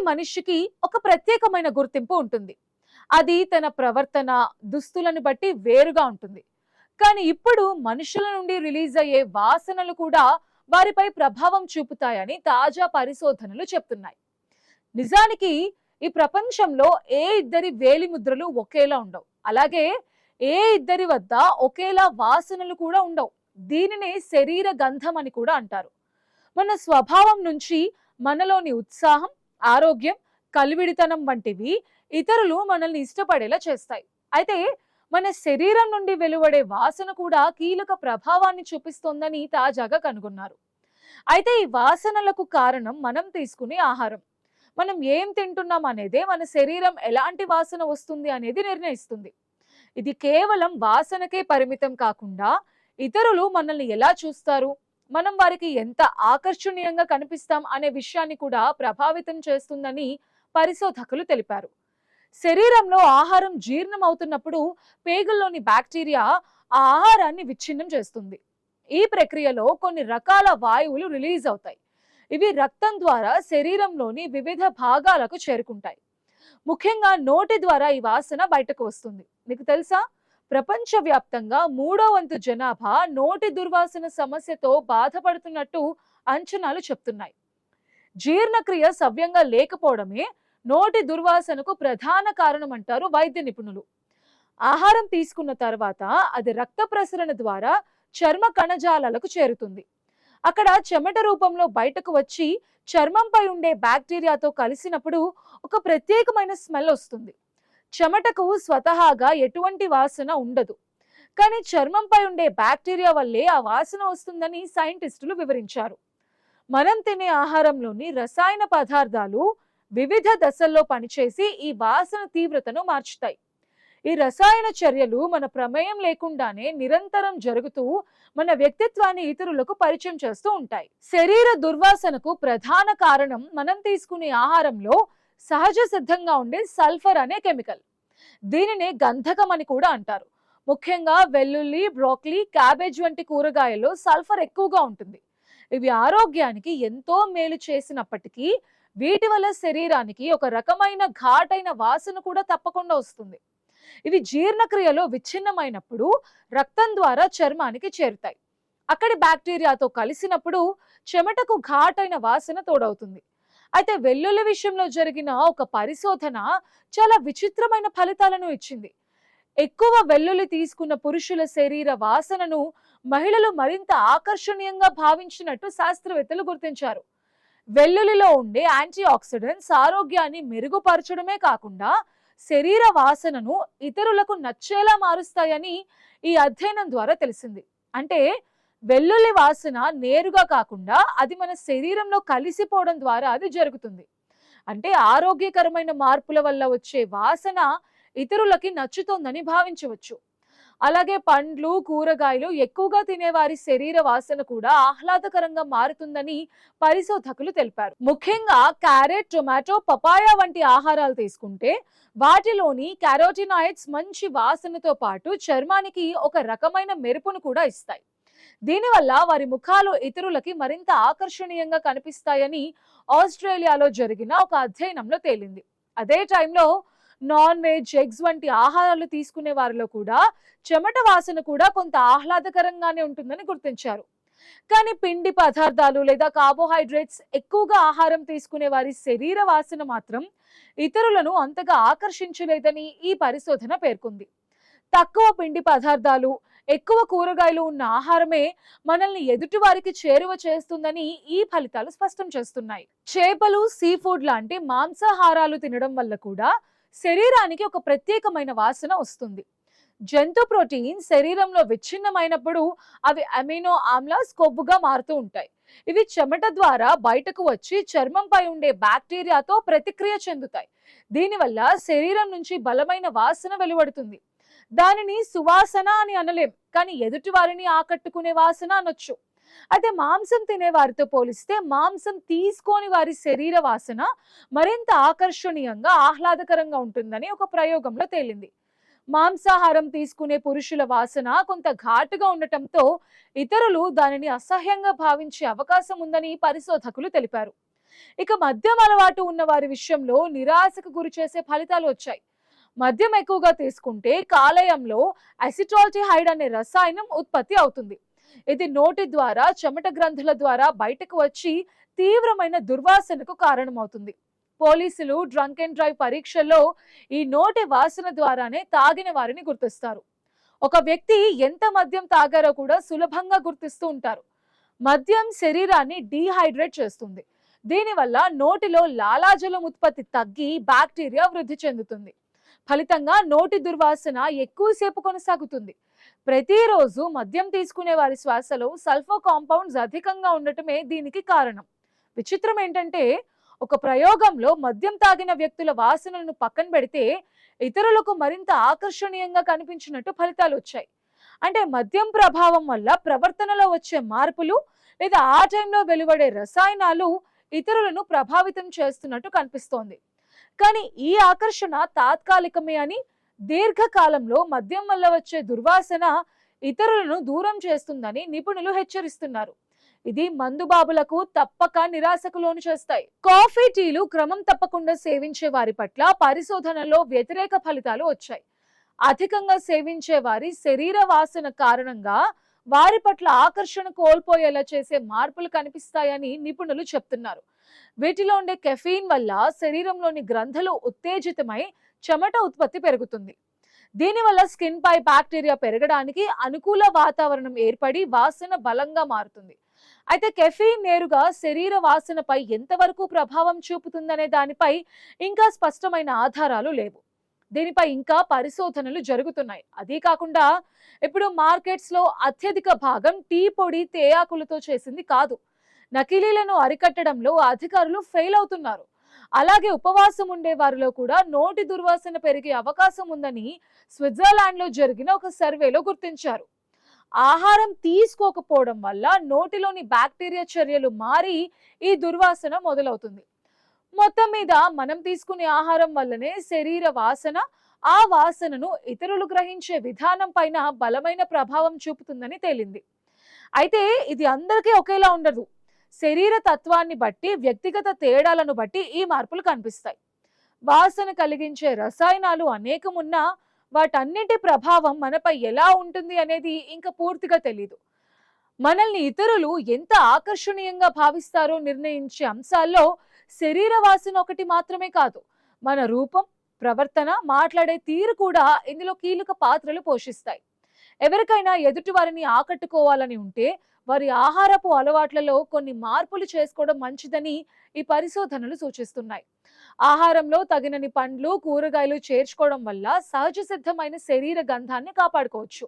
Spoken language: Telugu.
మనిషికి ఒక ప్రత్యేకమైన గుర్తింపు ఉంటుంది. అది తన ప్రవర్తన, దుస్తులను బట్టి వేరుగా ఉంటుంది. కానీ ఇప్పుడు మనుషుల నుండి రిలీజ్ అయ్యే వాసనలు కూడా వారిపై ప్రభావం చూపుతాయని తాజా పరిశోధనలు చెప్తున్నాయి. నిజానికి ఈ ప్రపంచంలో ఏ ఇద్దరి వేలి ముద్రలు ఒకేలా ఉండవు. అలాగే ఏ ఇద్దరి వద్ద ఒకేలా వాసనలు కూడా ఉండవు. దీనినే శరీర గంధం అని కూడా అంటారు. మన స్వభావం నుంచి మనలోని ఉత్సాహం, ఆరోగ్యం, కలివిడితనం వంటివి ఇతరులు మనల్ని ఇష్టపడేలా చేస్తాయి. అయితే మన శరీరం నుండి వెలువడే వాసన కూడా కీలక ప్రభావాన్ని చూపిస్తోందని తాజాగా కనుగొన్నారు. అయితే ఈ వాసనలకు కారణం మనం తీసుకునే ఆహారం. మనం ఏం తింటున్నాం అనేదే మన శరీరం ఎలాంటి వాసన వస్తుంది అనేది నిర్ణయిస్తుంది. ఇది కేవలం వాసనకే పరిమితం కాకుండా ఇతరులు మనల్ని ఎలా చూస్తారు, మనం వారికి ఎంత ఆకర్షణీయంగా కనిపిస్తాం అనే విషయాన్ని కూడా ప్రభావితం చేస్తుందని పరిశోధకులు తెలిపారు. శరీరంలో ఆహారం జీర్ణం అవుతున్నప్పుడు పేగుల్లోని బ్యాక్టీరియా ఆ ఆహారాన్ని విచ్ఛిన్నం చేస్తుంది. ఈ ప్రక్రియలో కొన్ని రకాల వాయువులు రిలీజ్ అవుతాయి. ఇవి రక్తం ద్వారా శరీరంలోని వివిధ భాగాలకు చేరుకుంటాయి. ముఖ్యంగా నోటి ద్వారా ఈ వాసన బయటకు వస్తుంది. మీకు తెలుసా, ప్రపంచవ్యాప్తంగా 3వ వంతు జనాభా నోటి దుర్వాసన సమస్యతో బాధపడుతున్నట్టు అంచనాలు చెప్తున్నాయి. జీర్ణక్రియ సవ్యంగా లేకపోవడమే నోటి దుర్వాసనకు ప్రధాన కారణం అంటారు వైద్య నిపుణులు. ఆహారం తీసుకున్న తర్వాత అది రక్త ప్రసరణ ద్వారా చర్మ కణజాలాలకు చేరుతుంది. అక్కడ చెమట రూపంలో బయటకు వచ్చి చర్మంపై ఉండే బ్యాక్టీరియాతో కలిసినప్పుడు ఒక ప్రత్యేకమైన స్మెల్ వస్తుంది. చెమటకు స్వతహాగా ఎటువంటి వాసన ఉండదు, కానీ చర్మంపై ఉండే బ్యాక్టీరియా వల్లే ఆ వాసన వస్తుందని సైంటిస్టులు వివరించారు. మనం తినే ఆహారంలోని రసాయన పదార్థాలు వివిధ దశల్లో పనిచేసి ఈ వాసన తీవ్రతను మార్చుతాయి. ఈ రసాయన చర్యలు మన ప్రమేయం లేకుండానే నిరంతరం జరుగుతూ మన వ్యక్తిత్వాన్ని ఇతరులకు పరిచయం చేస్తూ ఉంటాయి. శరీర దుర్వాసనకు ప్రధాన కారణం మనం తీసుకునే ఆహారంలో సహజ సిద్ధంగా ఉండే సల్ఫర్ అనే కెమికల్. దీనినే గంధకం అని కూడా అంటారు. ముఖ్యంగా వెల్లుల్లి, బ్రోకలీ, క్యాబేజ్ వంటి కూరగాయల్లో సల్ఫర్ ఎక్కువగా ఉంటుంది. ఇవి ఆరోగ్యానికి ఎంతో మేలు చేసినప్పటికీ వీటి వల్ల శరీరానికి ఒక రకమైన ఘాటైన వాసన కూడా తప్పకుండా వస్తుంది. ఇవి జీర్ణక్రియలో విచ్ఛిన్నమైనప్పుడు రక్తం ద్వారా చర్మానికి చేరుతాయి. అక్కడి బ్యాక్టీరియాతో కలిసినప్పుడు చెమటకు ఘాటైన వాసన తోడవుతుంది. అయితే వెల్లుల్లి విషయంలో జరిగిన ఒక పరిశోధన చాలా విచిత్రమైన ఫలితాలను ఇచ్చింది. ఎక్కువ వెల్లుల్లి తీసుకున్న పురుషుల శరీర వాసనను మహిళలు మరింత ఆకర్షణీయంగా భావించినట్టు శాస్త్రవేత్తలు గుర్తించారు. వెల్లుల్లిలో ఉండే యాంటీ ఆక్సిడెంట్స్ ఆరోగ్యాన్ని మెరుగుపరచడమే కాకుండా శరీర వాసనను ఇతరులకు నచ్చేలా మారుస్తాయని ఈ అధ్యయనం ద్వారా తెలిసింది. అంటే వెల్లుల్లి వాసన నేరుగా కాకుండా అది మన శరీరంలో కలిసిపోవడం ద్వారా అది జరుగుతుంది. అంటే ఆరోగ్యకరమైన మార్పుల వల్ల వచ్చే వాసన ఇతరులకి నచ్చుతోందని భావించవచ్చు. అలాగే పండ్లు, కూరగాయలు ఎక్కువగా తినేవారి శరీర వాసన కూడా ఆహ్లాదకరంగా మారుతుందని పరిశోధకులు తెలిపారు. ముఖ్యంగా క్యారెట్, టొమాటో, పపాయ వంటి ఆహారాలు తీసుకుంటే వాటిలోని క్యారోటినాయిడ్స్ మంచి వాసనతో పాటు చర్మానికి ఒక రకమైన మెరుపును కూడా ఇస్తాయి. దీనివల్ల వారి ముఖాలు ఇతరులకి మరింత ఆకర్షణీయంగా కనిపిస్తాయని ఆస్ట్రేలియాలో జరిగిన ఒక అధ్యయనంలో తేలింది. అదే టైంలో నాన్ వెజ్, ఎగ్స్ వంటి ఆహారాలు తీసుకునే వారిలో కూడా చెమట వాసన కూడా కొంత ఆహ్లాదకరంగానే ఉంటుందని గుర్తించారు. కానీ పిండి పదార్థాలు లేదా కార్బోహైడ్రేట్స్ ఎక్కువగా ఆహారం తీసుకునే వారి శరీర వాసన మాత్రం ఇతరులను అంతగా ఆకర్షించలేదని ఈ పరిశోధన పేర్కొంది. తక్కువ పిండి పదార్థాలు, ఎక్కువ కూరగాయలు ఉన్న ఆహారమే మనల్ని ఎదుటి వారికి చేరువ చేస్తుందని ఈ ఫలితాలు స్పష్టం చేస్తున్నాయి. చేపలు, సీ ఫుడ్ లాంటి మాంసాహారాలు తినడం వల్ల కూడా శరీరానికి ఒక ప్రత్యేకమైన వాసన వస్తుంది. జంతు ప్రోటీన్ శరీరంలో విచ్ఛిన్నమైనప్పుడు అవి అమినో ఆమ్లాస్ కొవ్వుగా మారుతూ ఉంటాయి. ఇవి చెమట ద్వారా బయటకు వచ్చి చర్మంపై ఉండే బ్యాక్టీరియాతో ప్రతిక్రియ చెందుతాయి. దీనివల్ల శరీరం నుంచి బలమైన వాసన వెలువడుతుంది. దానిని సువాసన అని అనలేం, కానీ ఎదుటి వారిని ఆకట్టుకునే వాసన అనొచ్చు. అయితే మాంసం తినే వారితో పోలిస్తే మాంసం తీసుకోని వారి శరీర వాసన మరింత ఆకర్షణీయంగా, ఆహ్లాదకరంగా ఉంటుందని ఒక ప్రయోగంలో తేలింది. మాంసాహారం తీసుకునే పురుషుల వాసన కొంత ఘాటుగా ఉండటంతో ఇతరులు దానిని అసహ్యంగా భావించే అవకాశం ఉందని పరిశోధకులు తెలిపారు. ఇక మద్యం అలవాటు ఉన్న వారి విషయంలో నిరాశకు గురి చేసే ఫలితాలు వచ్చాయి. మద్యం ఎక్కువగా తీసుకుంటే కాలేయంలో అసిటాల్డిహైడ్ అనే రసాయనం ఉత్పత్తి అవుతుంది. ఇది నోటి ద్వారా చెమట గ్రంథుల ద్వారా బయటకు వచ్చి తీవ్రమైన దుర్వాసనకు కారణమవుతుంది. పోలీసులు డ్రంక్ అండ్ డ్రైవ్ పరీక్షల్లో ఈ నోటి వాసన ద్వారానే తాగిన వారిని గుర్తిస్తారు. ఒక వ్యక్తి ఎంత మద్యం తాగారో కూడా సులభంగా గుర్తిస్తూ ఉంటారు. మద్యం శరీరాన్ని డీహైడ్రేట్ చేస్తుంది. దీనివల్ల నోటిలో లాలాజలం ఉత్పత్తి తగ్గి బ్యాక్టీరియా వృద్ధి చెందుతుంది. ఫలితంగా నోటి దుర్వాసన ఎక్కువసేపు కొనసాగుతుంది. ప్రతిరోజు మద్యం తీసుకునే వారి శ్వాసలో సల్ఫర్ కాంపౌండ్స్ అధికంగా ఉండటమే దీనికి కారణం. విచిత్రం ఏంటంటే, ఒక ప్రయోగంలో మద్యం తాగిన వ్యక్తుల వాసనలను పక్కన పెడితే ఇతరులకు మరింత ఆకర్షణీయంగా కనిపించినట్టు ఫలితాలు వచ్చాయి. అంటే మద్యం ప్రభావం వల్ల ప్రవర్తనలో వచ్చే మార్పులు లేదా ఆ టైంలో వెలువడే రసాయనాలు ఇతరులను ప్రభావితం చేస్తున్నట్టు కనిపిస్తోంది. కానీ ఈ ఆకర్షణ తాత్కాలికమే అని, దీర్ఘకాలంలో మద్యం వల్ల వచ్చే దుర్వాసన ఇతరులను దూరం చేస్తుందని నిపుణులు హెచ్చరిస్తున్నారు. ఇది మందుబాబులకు తప్పక నిరాశకు లోను చేస్తాయి. కాఫీ, టీలు క్రమం తప్పకుండా సేవించే వారి పట్ల పరిశోధనలో వ్యతిరేక ఫలితాలు వచ్చాయి. అధికంగా సేవించే వారి శరీర వాసన కారణంగా వారి పట్ల ఆకర్షణ కోల్పోయేలా చేసే మార్పులు కనిపిస్తాయని నిపుణులు చెప్తున్నారు. వీటిలో ఉండే కెఫీన్ వల్ల శరీరంలోని గ్రంథులు ఉత్తేజితమై చెమట ఉత్పత్తి పెరుగుతుంది. దీనివల్ల స్కిన్ పై బ్యాక్టీరియా పెరగడానికి అనుకూల వాతావరణం ఏర్పడి వాసన బలంగా మారుతుంది. అయితే కెఫీన్ నేరుగా శరీర వాసనపై ఎంతవరకు ప్రభావం చూపుతుందనే దానిపై ఇంకా స్పష్టమైన ఆధారాలు లేవు. దీనిపై ఇంకా పరిశోధనలు జరుగుతున్నాయి. అదే కాకుండా ఇప్పుడు మార్కెట్స్ లో అత్యధిక భాగం టీ పొడి, తేయాకులతో చేసింది కాదు. నకిలీలను అరికట్టడంలో అధికారులు ఫెయిల్ అవుతున్నారు. అలాగే ఉపవాసం ఉండే వారిలో కూడా నోటి దుర్వాసన పెరిగే అవకాశం ఉందని స్విట్జర్లాండ్ లో జరిగిన ఒక సర్వేలో గుర్తించారు. ఆహారం తీసుకోకపోవడం వల్ల నోటిలోని బ్యాక్టీరియా చర్యలు మారి ఈ దుర్వాసన మొదలవుతుంది. మొత్తం మీద మనం తీసుకునే ఆహారం వల్లనే శరీర వాసన, ఆ వాసనను ఇతరులు గ్రహించే విధానం పైన బలమైన ప్రభావం చూపుతుందని తేలింది. అయితే ఇది అందరికీ ఒకేలా ఉండదు. శరీర తత్వాన్ని బట్టి, వ్యక్తిగత తేడాలను బట్టి ఈ మార్పులు కనిపిస్తాయి. వాసన కలిగించే రసాయనాలు అనేకం ఉన్నా వాటన్నిటి ప్రభావం మనపై ఎలా ఉంటుంది అనేది ఇంకా పూర్తిగా తెలీదు. మనల్ని ఇతరులు ఎంత ఆకర్షణీయంగా భావిస్తారో నిర్ణయించే అంశాల్లో శరీర వాసన ఒకటి మాత్రమే కాదు, మన రూపం, ప్రవర్తన, మాట్లాడే తీరు కూడా ఇందులో కీలక పాత్రలు పోషిస్తాయి. ఎవరికైనా ఎదుటి వారిని ఆకట్టుకోవాలని ఉంటే వారి ఆహారపు అలవాట్లలో కొన్ని మార్పులు చేసుకోవడం మంచిదని ఈ పరిశోధనలు సూచిస్తున్నాయి. ఆహారంలో తగినన్ని పండ్లు, కూరగాయలు చేర్చుకోవడం వల్ల సహజ సిద్ధమైన శరీర గంధాన్ని కాపాడుకోవచ్చు.